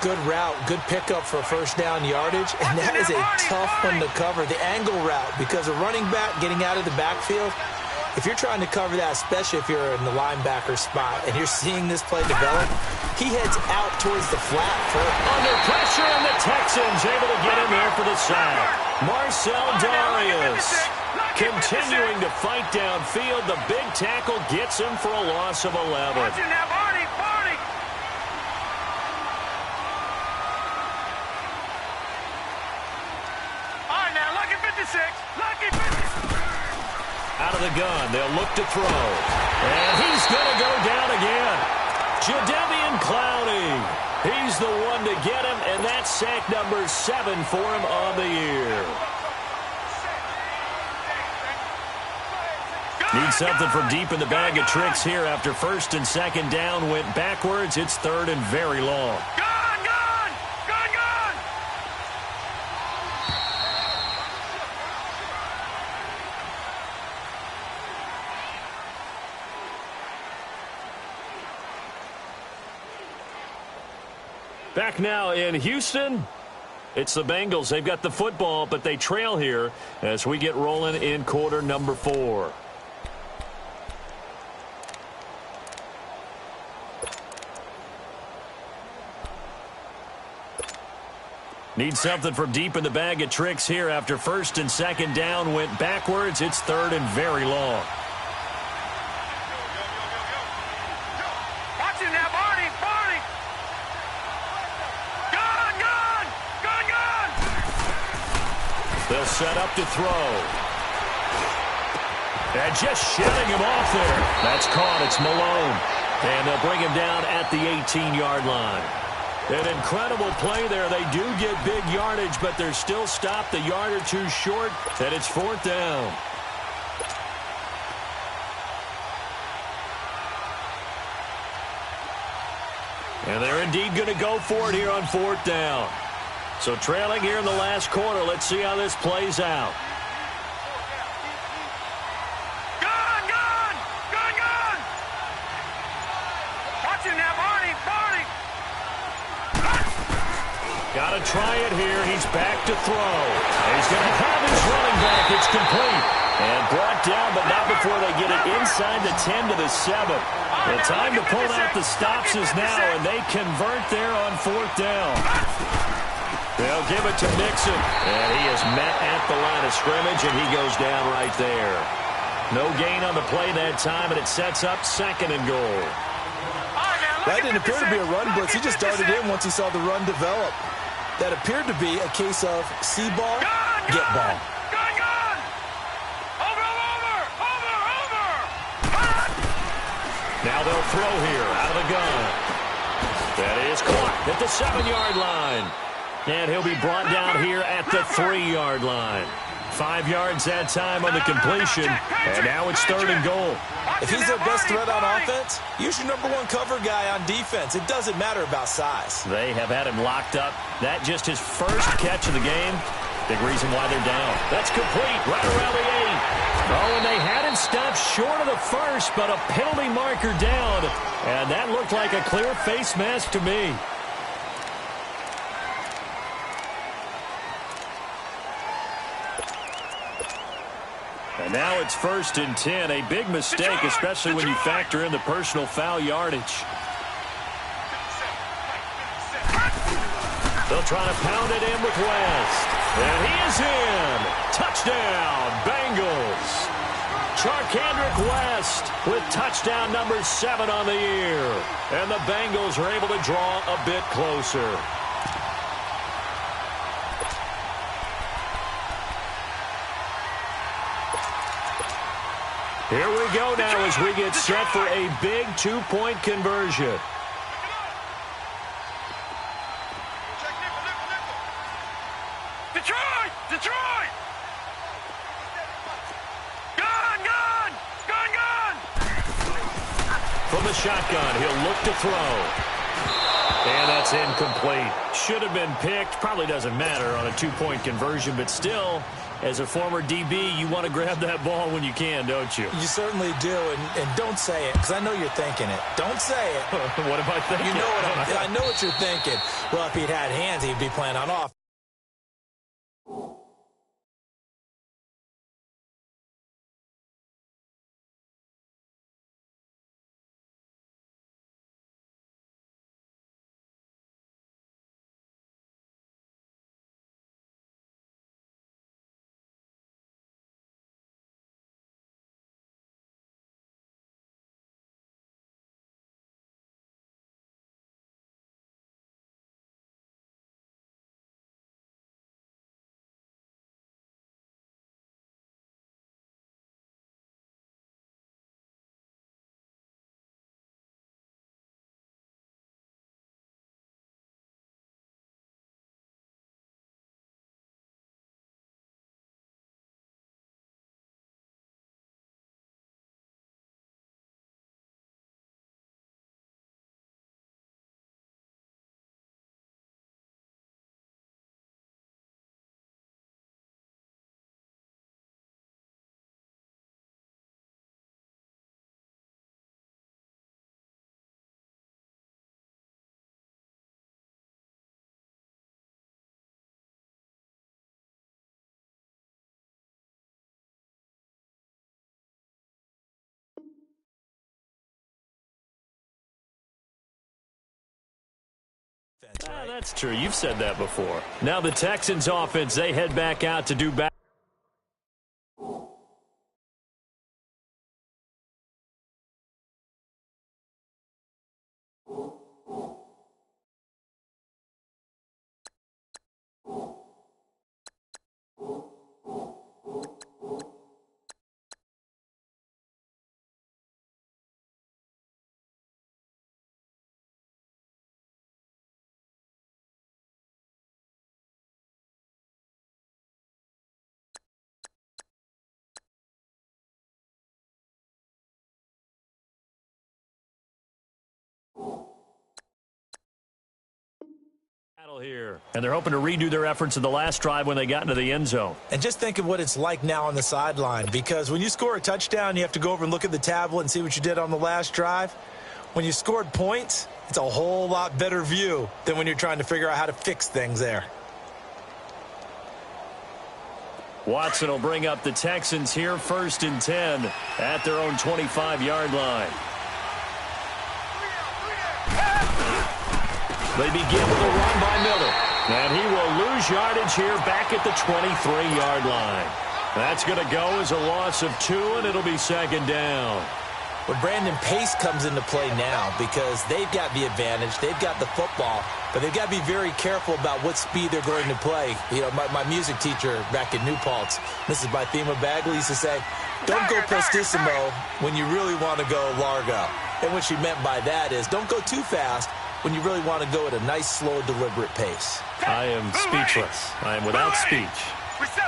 Good route, good pickup for 1st down yardage, and that is a tough one to cover. The angle route, because a running back getting out of the backfield, if you're trying to cover that, especially if you're in the linebacker spot and you're seeing this play develop, he heads out towards the flat for under pressure, and the Texans able to get in there for the sack. Marcel Darius continuing to fight downfield. The big tackle gets him for a loss of 11. Watch it now, Barney. All right, now, lucky 56. Out of the gun, they'll look to throw. And he's going to go down again. Jadeveon Clowney. He's the one to get him, and that's sack number 7 for him on the year. Need something from deep in the bag of tricks here after 1st and 2nd down went backwards. It's 3rd and very long. Gun! Back now in Houston, it's the Bengals. They've got the football, but they trail here as we get rolling in quarter number 4. Need something from deep in the bag of tricks here after 1st and 2nd down went backwards. It's 3rd and very long. Watch it now, Barney. Gun! They'll set up to throw. And just shutting him off there. That's caught. It's Malone. And they'll bring him down at the 18-yard line. An incredible play there. They do get big yardage, but they're still stopped a yard or two short, and it's 4th down. And they're indeed going to go for it here on 4th down. So trailing here in the last quarter. Let's see how this plays out. Gun! Watch it now, Barney. Got to try it here. He's back to throw. He's going to have his running back. It's complete. And brought down, but not before they get it inside the 10 to the 7. The time to pull out the stops is now, and they convert there on 4th down. They'll give it to Mixon. And he is met at the line of scrimmage, and he goes down right there. No gain on the play that time, and it sets up 2nd and goal. That didn't appear to be a run blitz. He just darted in once he saw the run develop. That appeared to be a case of see ball, get ball. Gun! Over! Now they'll throw here out of the gun. That is caught at the 7-yard line. And he'll be brought down here at the 3-yard line. 5 yards that time on the completion. And now it's 3rd and goal. If he's their best threat on offense, use your number 1 cover guy on defense. It doesn't matter about size. They have had him locked up. That just his first catch of the game. Big reason why they're down. That's complete right around the 8. Oh, and they had it stopped short of the first, but a penalty marker down. And that looked like a clear face mask to me. And now it's 1st and 10. A big mistake, especially when you factor in the personal foul yardage. They'll try to pound it in with West. And he is in. Touchdown, Bengals. Charkandrick West with touchdown number 7 on the year. And the Bengals are able to draw a bit closer. Here we go now as we get set for a big 2-point conversion. Detroit! Detroit! Gun! Gun! Gun! Gun! From the shotgun, he'll look to throw. And that's incomplete. Should have been picked. Probably doesn't matter on a 2-point conversion, but still, as a former DB, you want to grab that ball when you can, don't you? You certainly do, and don't say it, because I know you're thinking it. Don't say it. What am I thinking? You know I know what you're thinking. Well, if he'd had hands, he'd be playing on offense. Right? That's true. You've said that before. Now the Texans offense, they head back out to do back. Here, and they're hoping to redo their efforts in the last drive when they got into the end zone. And just think of what it's like now on the sideline, because when you score a touchdown, you have to go over and look at the tablet and see what you did on the last drive. When you scored points, it's a whole lot better view than when you're trying to figure out how to fix things there. Watson will bring up the Texans here, 1st and 10 at their own 25-yard line. They begin with a run by Miller. And he will lose yardage here back at the 23-yard line. That's going to go as a loss of 2, and it'll be 2nd down. But Brandon, pace comes into play now because they've got the advantage. They've got the football, but they've got to be very careful about what speed they're going to play. You know, my music teacher back in New Paltz, Mrs. Bythema Bagley, used to say, don't go prestissimo when you really want to go largo. And what she meant by that is don't go too fast when you really want to go at a nice, slow, deliberate pace. I am speechless. I am without speech. Reset.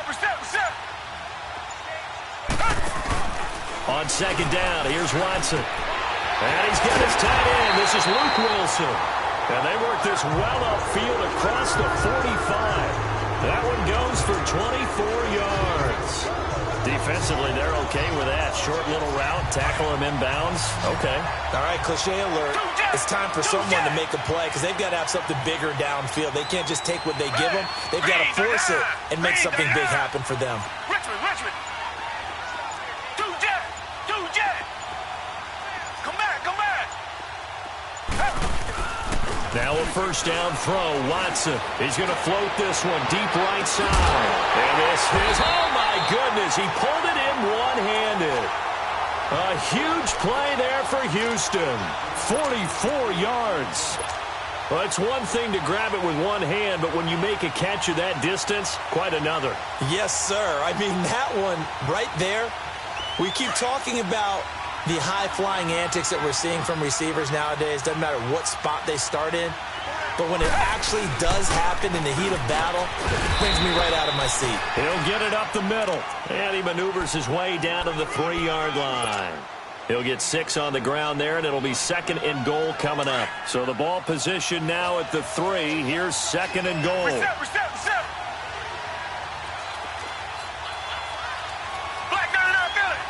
On 2nd down, here's Watson. And he's got his tight end. This is Luke Wilson. And they work this well upfield across the 45. That one goes for 24 yards. Defensively, they're okay with that. Short little route, tackle him inbounds. Okay. All right, cliche alert. It's time for someone to make a play because they've got to have something bigger downfield. They can't just take what they give them. They've got to force it and make something big happen for them. Richmond. Two jet. Come back. Now a first down throw. Watson. He's going to float this one deep right side. And this is, oh my goodness, he pulled it in one-handed. A huge play there for Houston. 44 yards. Well, it's one thing to grab it with one hand, but when you make a catch of that distance, quite another. Yes, sir. I mean, that one right there, we keep talking about the high-flying antics that we're seeing from receivers nowadays. Doesn't matter what spot they start in. But when it actually does happen in the heat of battle, it brings me right out of my seat. He'll get it up the middle. And he maneuvers his way down to the 3-yard line. He'll get 6 on the ground there, and it'll be 2nd and goal coming up. So the ball position now at the 3. Here's 2nd and goal. Reset. Black gun in our belly.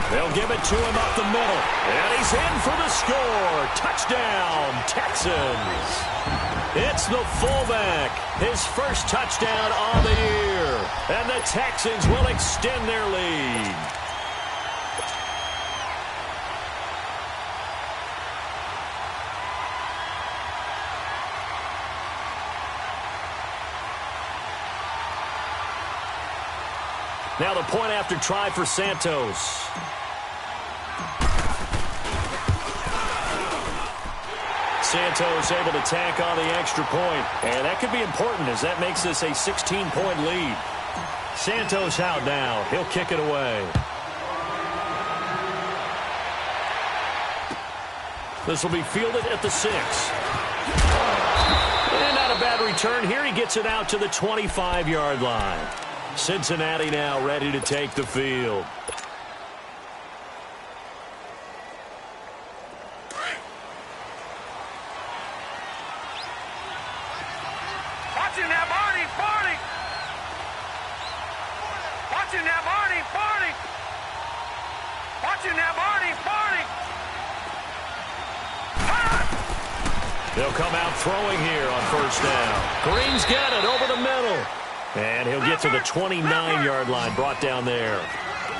They'll give it to him up the middle. And he's in for the score. Touchdown, Texans. It's the fullback. His first touchdown on the year. And the Texans will extend their lead. Now the point after try for Santos. Santos able to tack on the extra point. And that could be important as that makes this a 16-point lead. Santos out now. He'll kick it away. This will be fielded at the 6. And not a bad return here. He gets it out to the 25-yard line. Cincinnati now ready to take the field. Watching that Barney. Watching that Barney. Watching that Barney. They'll come out throwing here on first down. Green's got it over the middle. And he'll get to the 29-yard line, brought down there.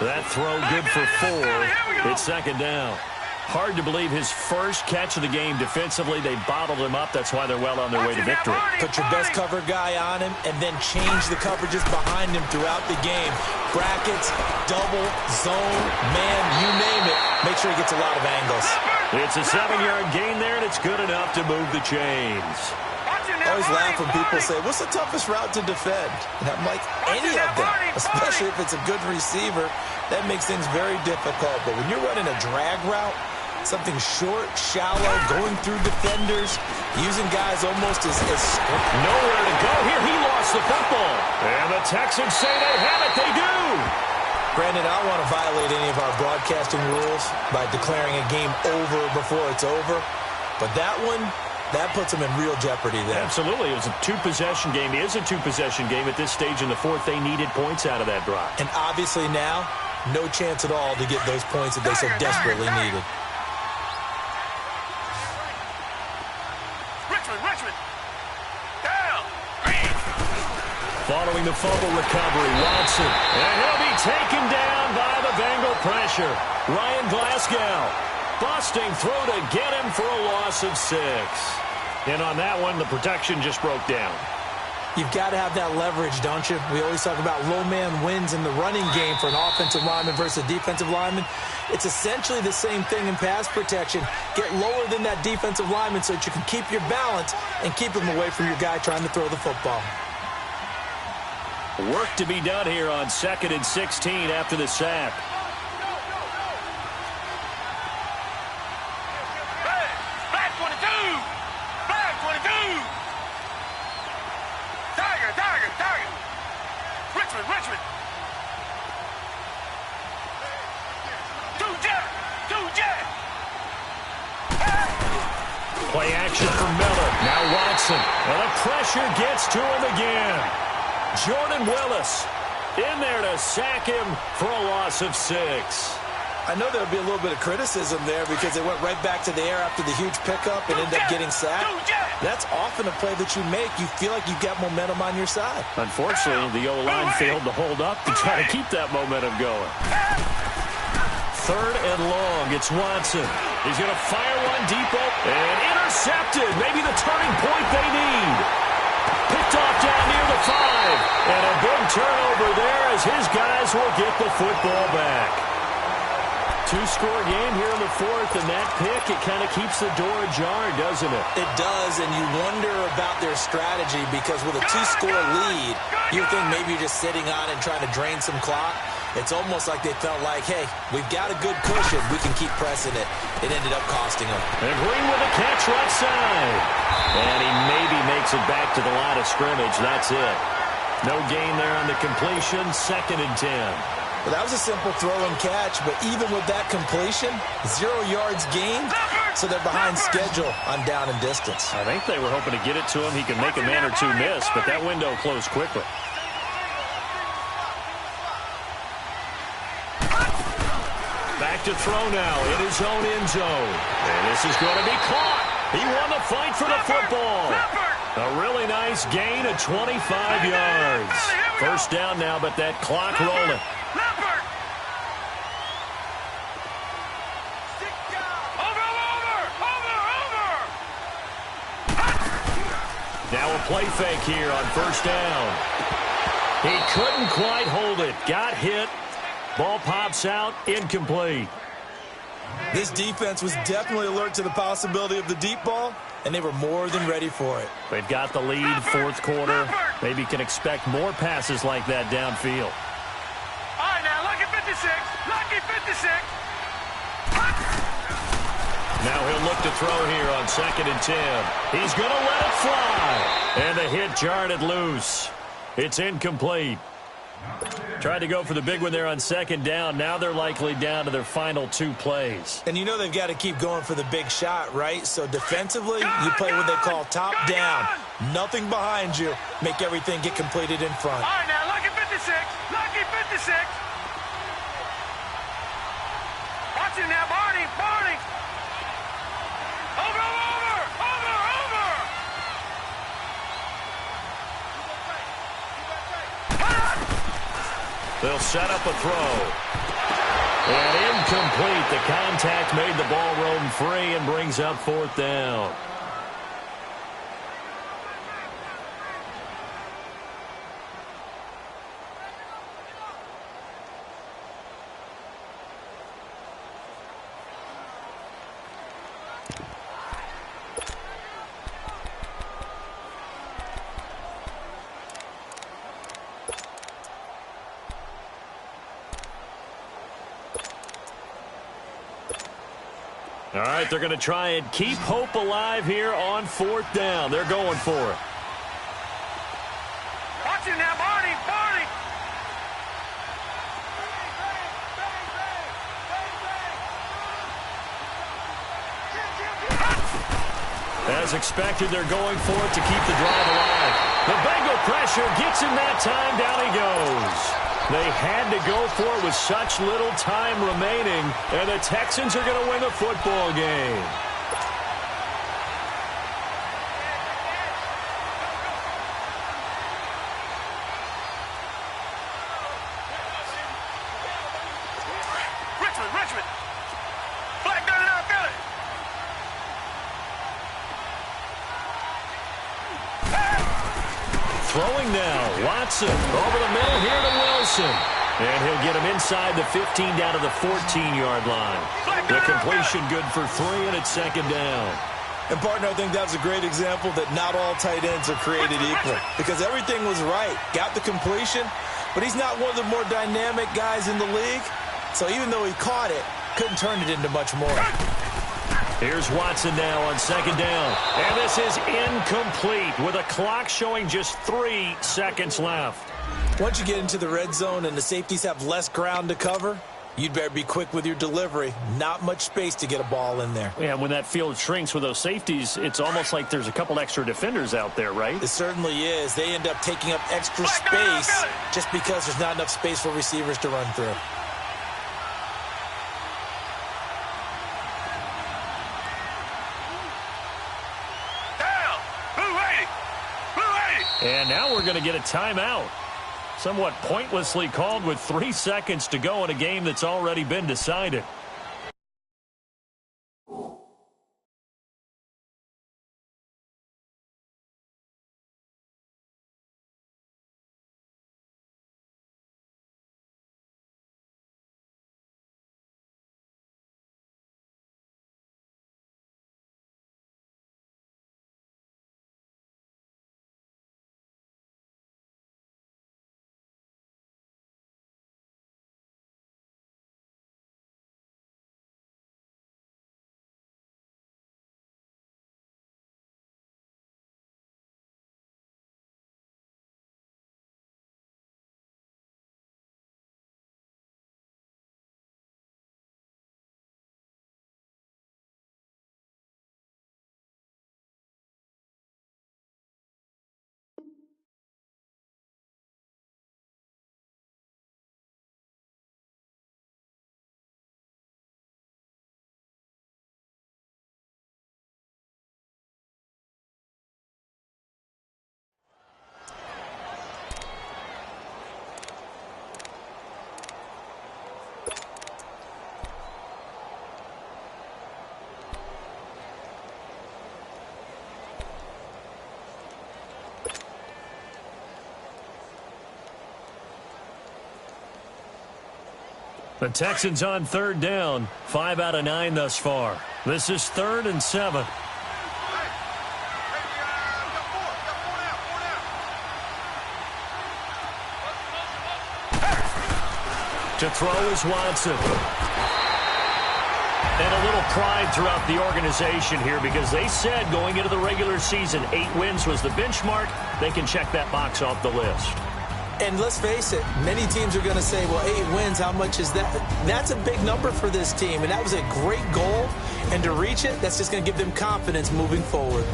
That throw good for 4. It's 2nd down. Hard to believe his first catch of the game defensively. They bottled him up. That's why they're well on their way to victory. Put your best cover guy on him and then change the coverages behind him throughout the game. Brackets, double, zone, man, you name it. Make sure he gets a lot of angles. It's a 7-yard gain there, and it's good enough to move the chains. I always laugh when people say, what's the toughest route to defend? And I'm like, any of them, especially if it's a good receiver. That makes things very difficult. But when you're running a drag route, something short, shallow, going through defenders, using guys almost as nowhere to go here. He lost the football. And the Texans say they have it. They do. Granted, I don't want to violate any of our broadcasting rules by declaring a game over before it's over. But that one, that puts them in real jeopardy there. Absolutely. It was a 2-possession game. It is a 2-possession game at this stage in the 4th. They needed points out of that drive. And obviously now, no chance at all to get those points that they so desperately needed. Richmond. Down. Green. Following the fumble recovery, Watson. And he'll be taken down by the Bengal pressure. Ryan Glasgow busting through to get him for a loss of 6. And on that one, the protection just broke down. You've got to have that leverage, don't you? We always talk about low man wins in the running game for an offensive lineman versus a defensive lineman. It's essentially the same thing in pass protection. Get lower than that defensive lineman so that you can keep your balance and keep him away from your guy trying to throw the football. Work to be done here on 2nd and 16 after the sack. Richmond. Two jet. Play action for Miller. Now Watson. And the pressure gets to him again. Jordan Willis in there to sack him for a loss of 6. I know there'll be a little bit of criticism there because they went right back to the air after the huge pickup and ended up getting sacked. That's often a play that you make. You feel like you've got momentum on your side. Unfortunately, the O-line failed to hold up to try to keep that momentum going. 3rd and long. It's Watson. He's going to fire one deep and intercepted. Maybe the turning point they need. Picked off down near the 5. And a big turnover there as his guys will get the football back. 2-score game here in the 4th, and that pick, it kind of keeps the door ajar, doesn't it? It does, and you wonder about their strategy because with a 2-score lead, you think maybe you're just sitting on it and trying to drain some clock. It's almost like they felt like, hey, we've got a good cushion. We can keep pressing it. It ended up costing them. And Green with a catch right side. And he maybe makes it back to the line of scrimmage. That's it. No gain there on the completion. 2nd and 10. Well, that was a simple throw and catch, but even with that completion, 0 yards gained, so they're behind schedule on down and distance. I think they were hoping to get it to him. He could make a man or two miss, but that window closed quickly. Back to throw now in his own end zone. And this is going to be caught. He won the fight for the football. A really nice gain of 25 yards. 1st down now, but that clock rolling. Now a play fake here on 1st down. He couldn't quite hold it. Got hit. Ball pops out. Incomplete. This defense was definitely alert to the possibility of the deep ball, and they were more than ready for it. They've got the lead, 4th quarter. Maybe can expect more passes like that downfield. All right, now, lucky 56. Lucky 56. Now he'll look to throw here on 2nd and 10. He's going to let it fly. And the hit jarred it loose. It's incomplete. Tried to go for the big one there on 2nd down. Now they're likely down to their final 2 plays. And you know they've got to keep going for the big shot, right? So defensively, you play what they call top down. Nothing behind you. Make everything get completed in front. All right, now, lucky 56. Lucky 56. Watch it now, Barney. Barney. Over. They'll set up a throw. And incomplete. The contact made the ball roam free and brings up 4th down. All right, they're going to try and keep hope alive here on 4th down. They're going for it. Watch it now, Barney. Barney. As expected, they're going for it to keep the drive alive. The Bengal pressure gets him that time. Down he goes. They had to go for it with such little time remaining, and the Texans are going to win the football game. Richmond. Flag gun it out, Philly. Throwing now, Watson over the middle here to Wilson. And he'll get him inside the 15 down to the 14-yard line. The completion good for 3, and it's 2nd down. And, partner, I think that's a great example that not all tight ends are created equal because everything was right. Got the completion, but he's not one of the more dynamic guys in the league. So even though he caught it, couldn't turn it into much more. Here's Watson now on 2nd down. And this is incomplete with a clock showing just 3 seconds left. Once you get into the red zone and the safeties have less ground to cover, You'd better be quick with your delivery. Not much space to get a ball in there. Yeah, when that field shrinks with those safeties, it's almost like there's a couple extra defenders out there, right? It certainly is. They end up taking up extra space just because there's not enough space for receivers to run through. And now we're going to get a timeout. Somewhat pointlessly called with 3 seconds to go in a game that's already been decided. The Texans on third down, 5 out of 9 thus far. This is 3rd and 7. To throw is Watson. And a little pride throughout the organization here because they said going into the regular season, 8 wins was the benchmark. They can check that box off the list. And let's face it, many teams are going to say, well, 8 wins, how much is that? That's a big number for this team, and that was a great goal. And to reach it, that's just going to give them confidence moving forward.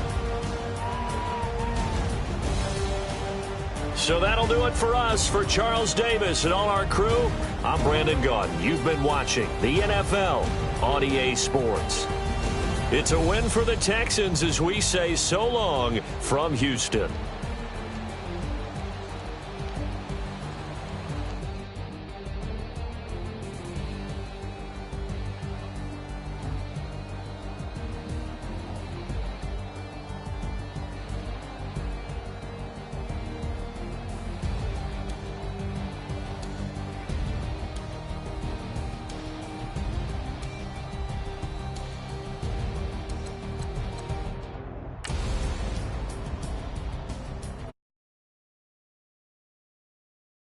So that'll do it for us. For Charles Davis and all our crew, I'm Brandon Gaudin. You've been watching the NFL on EA Sports. It's a win for the Texans as we say so long from Houston.